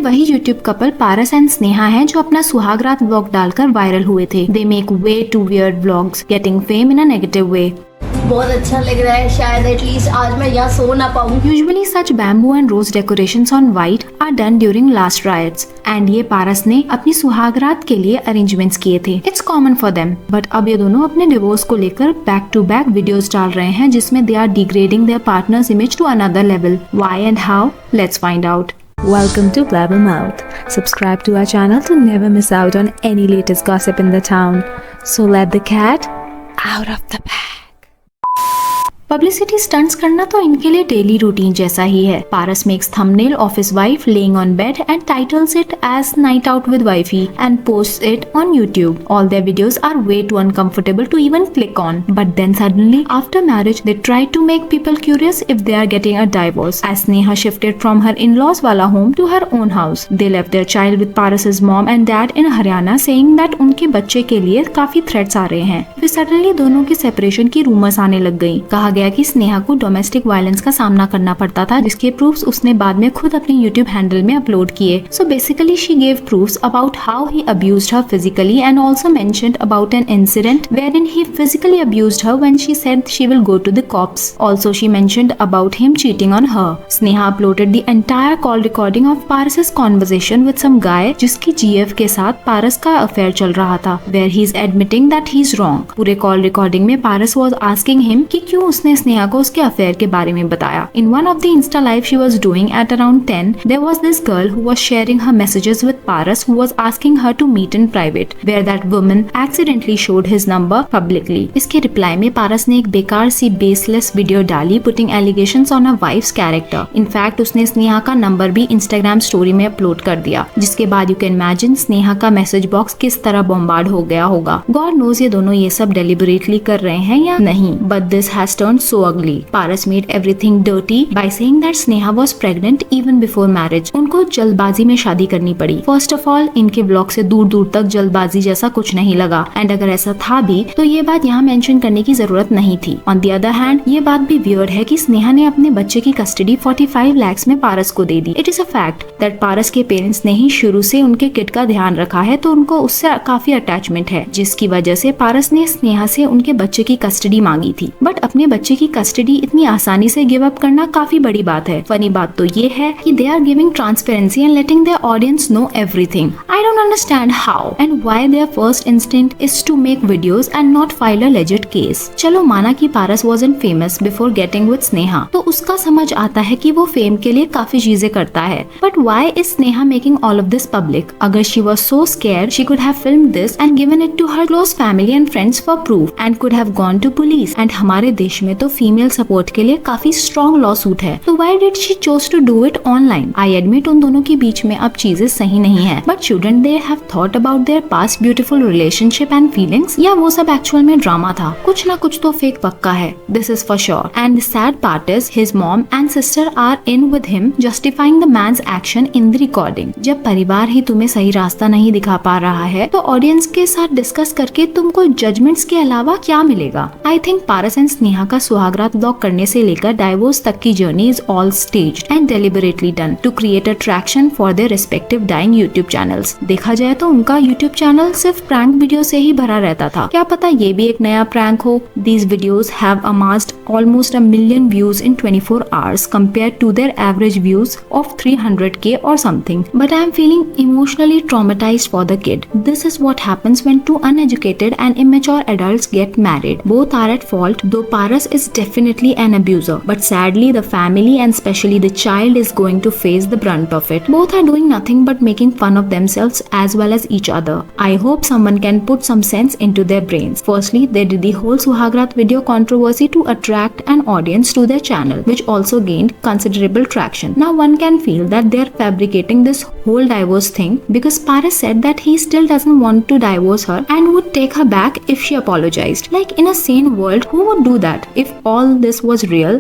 वही YouTube couple Paras and Sneha हैं जो अपना सुहागरात व्लॉग डालकर वायरल हुए थे। They make way too weird vlogs, getting fame in a negative way. बहुत अच्छा लग रहा है, शायद एटलीस्ट आज मैं यहाँ सो ना पाऊँ। Usually such bamboo and rose decorations on white are done during last riots, and ये पारस ने अपनी सुहागरात के लिए अरेंजमेंट्स किए थे। It's common for them, but अब ये दोनों अपने डिवोर्स को लेकर बैक टू बैक वीडियोस डाल रहे हैं जिसमें they are degrading their partner's image to another level. Why and how? Let's find out. Welcome to Blabbermouth. Subscribe to our channel to never miss out on any latest gossip in the town. So let the cat out of the bag. Publicity stunts करना तो इनके लिए daily routine जैसा ही है। Paras makes thumbnail of his wife laying on bed and titles it as night out with wifey and posts it on YouTube. All their videos are way too uncomfortable to even click on, but then suddenly after marriage they try to make people curious if they are getting a divorce. As Sneha shifted from her in-laws वाला home to her own house, they left their child with Paras's mom and dad in Haryana saying that उनके बच्चे के लिए काफी threats आ रहे हैं। फिर suddenly दोनों की सेपरेशन की रूमर्स आने लग गई। कहा गया कि स्नेहा को डोमेस्टिक वायलेंस का सामना करना पड़ता था, जिसके प्रूफ्स उसने बाद में खुद अपने यूट्यूब हैंडल में अपलोड किए। So basically she gave proofs about how he abused her physically and also mentioned about an incident wherein he physically abused her when she said she will go to the cops. Also she mentioned about him cheating on her. Sneha uploaded the entire call recording of Paras's conversation with some guy जिसकी GF के साथ पारस का affair चल रहा था, where he is admitting that he is wrong. पूरे call recording में पारस was asking him कि क्यों उसने स्नेहा को उसके अफेयर के बारे में बताया। In one of the Insta live she was doing at around 10, there was this girl who was sharing her messages with Paras who was asking her to meet in private, where that woman accidentally showed his number publicly. इसके reply में पारस ने एक बेकार सी baseless video डाली putting allegations on her wife's character. In fact उसने स्नेहा का number भी Instagram story में अपलोड कर दिया, जिसके बाद you can imagine स्नेहा का मैसेज बॉक्स किस तरह बॉम्बार्ड हो गया होगा। God knows ये दोनों ये सब deliberately कर रहे हैं या नहीं, but this has turned so ugly. Paras made everything dirty by saying that Sneha was pregnant even before marriage. उनको जल्दबाजी में शादी करनी पड़ी। First of all, इनके ब्लॉग से दूर दूर तक जल्दबाजी जैसा कुछ नहीं लगा, एंड अगर ऐसा था भी तो ये बात यहाँ मेंशन करने की जरूरत नहीं थी। On the other hand, ये बात भी वियर्ड है कि स्नेहा ने अपने बच्चे की कस्टडी 45 lakhs में पारस को दे दी। It is a fact that पारस के पेरेंट्स ने ही शुरू से उनके किड का ध्यान रखा है, तो उनको उससे काफी अटैचमेंट है, जिसकी वजह से पारस ने स्नेहा से उनके बच्चे की कस्टडी मांगी थी। बट अपने बच्चे की कस्टडी इतनी आसानी से गिव अप करना काफी बड़ी बात है। फनी बात तो ये है कि they are giving transparency and letting their audience know everything. I don't understand how and why their first instinct is to make videos and not file a legit case. चलो माना कि Paras wasn't famous before getting with Sneha, तो उसका समझ आता है कि वो फेम के लिए काफी चीजें करता है, but why is Sneha making all of this public? अगर she was so scared she could have filmed this and given it to her close family and friends for proof and could have gone to police. And हमारे देश में तो female support के लिए काफी strong law suit है, तो why did she chose to do it online? I admit उन दोनों के बीच में अब चीजें सही नहीं है, but shouldn't they have thought about their past beautiful relationship and feelings? या वो सब एक्चुअल में ड्रामा था? कुछ ना कुछ तो फेक पक्का है, this is for sure. And the sad part is his mom and sister are in with him justifying the man's action in the recording. जब परिवार ही तुम्हें सही रास्ता नहीं दिखा पा रहा है, तो ऑडियंस के साथ डिस्कस करके तुमको जजमेंट्स के अलावा क्या मिलेगा? I think Paras and Sneha का सुहागरात व्लॉग करने से लेकर डाइवोर्स तक की journey is all staged and deliberately done to create attraction for their respective dying YouTube channels. देखा जाए तो उनका यूट्यूब चैनल सिर्फ प्रैंक वीडियो से ही भरा रहता था, क्या पता ये भी एक नया प्रैंक हो। These videos have amassed almost 1 million views in 24 hours compared to their average views of 300k or something. But I am feeling emotionally traumatized for the kid. This is what happens when two uneducated and immature adults get married. Both are at fault, though Paras is definitely an abuser. But sadly, the family and especially the child is going to face the brunt of it. Both are doing nothing but making fun of themselves as well as each other. I hope someone can put some sense into their brains. Firstly, they did the whole Suhagrat video controversy to attract an audience to their channel, which also gained considerable traction. Now one can feel that they are fabricating this whole divorce thing because Paras said that he still doesn't want to divorce her and would take her back if she apologized. Like in a sane world, who would do that if all this was real?